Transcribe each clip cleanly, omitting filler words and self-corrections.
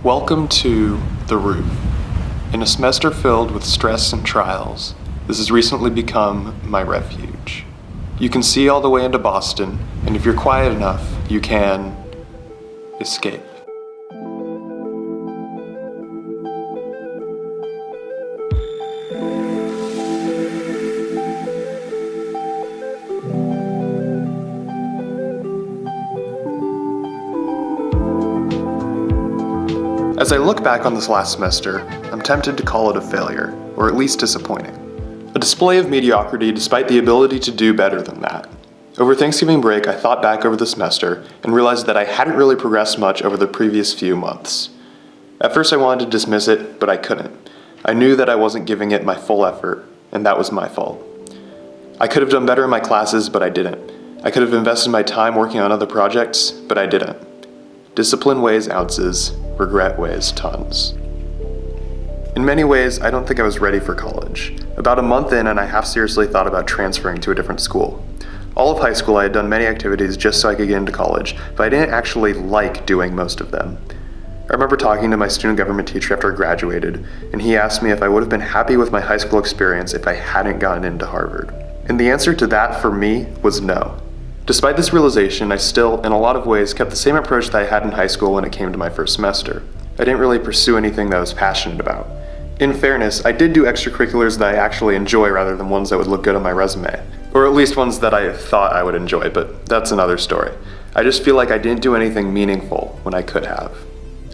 Welcome to The Roof. In a semester filled with stress and trials, this has recently become my refuge. You can see all the way into Boston, and if you're quiet enough, you can escape. As I look back on this last semester, I'm tempted to call it a failure, or at least disappointing. A display of mediocrity despite the ability to do better than that. Over Thanksgiving break, I thought back over the semester and realized that I hadn't really progressed much over the previous few months. At first I wanted to dismiss it, but I couldn't. I knew that I wasn't giving it my full effort, and that was my fault. I could have done better in my classes, but I didn't. I could have invested my time working on other projects, but I didn't. Discipline weighs ounces, regret weighs tons. In many ways, I don't think I was ready for college. About a month in, and I half seriously thought about transferring to a different school. All of high school, I had done many activities just so I could get into college, but I didn't actually like doing most of them. I remember talking to my student government teacher after I graduated, and he asked me if I would have been happy with my high school experience if I hadn't gotten into Harvard. And the answer to that, for me, was no. Despite this realization, I still, in a lot of ways, kept the same approach that I had in high school when it came to my first semester. I didn't really pursue anything that I was passionate about. In fairness, I did do extracurriculars that I actually enjoy rather than ones that would look good on my resume. Or at least ones that I thought I would enjoy, but that's another story. I just feel like I didn't do anything meaningful when I could have.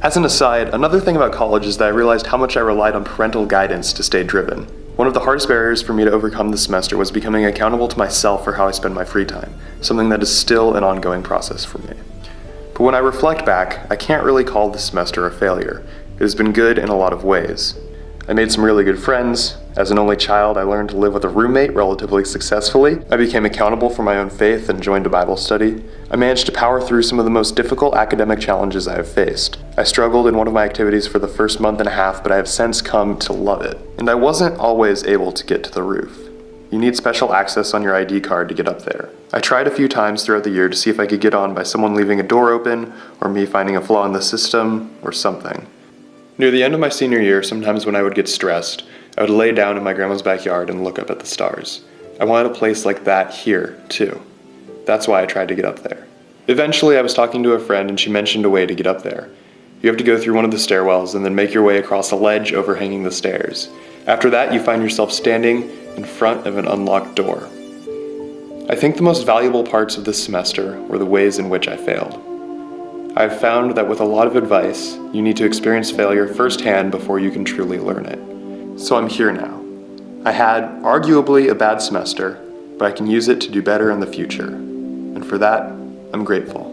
As an aside, another thing about college is that I realized how much I relied on parental guidance to stay driven. One of the hardest barriers for me to overcome this semester was becoming accountable to myself for how I spend my free time, something that is still an ongoing process for me. But when I reflect back, I can't really call this semester a failure. It has been good in a lot of ways. I made some really good friends. As an only child, I learned to live with a roommate relatively successfully. I became accountable for my own faith and joined a Bible study. I managed to power through some of the most difficult academic challenges I have faced. I struggled in one of my activities for the first month and a half, but I have since come to love it. And I wasn't always able to get to the roof. You need special access on your ID card to get up there. I tried a few times throughout the year to see if I could get on by someone leaving a door open, or me finding a flaw in the system, or something. Near the end of my senior year, sometimes when I would get stressed, I would lay down in my grandma's backyard and look up at the stars. I wanted a place like that here, too. That's why I tried to get up there. Eventually, I was talking to a friend and she mentioned a way to get up there. You have to go through one of the stairwells and then make your way across a ledge overhanging the stairs. After that, you find yourself standing in front of an unlocked door. I think the most valuable parts of this semester were the ways in which I failed. I've found that with a lot of advice, you need to experience failure firsthand before you can truly learn it. So I'm here now. I had arguably a bad semester, but I can use it to do better in the future. And for that, I'm grateful.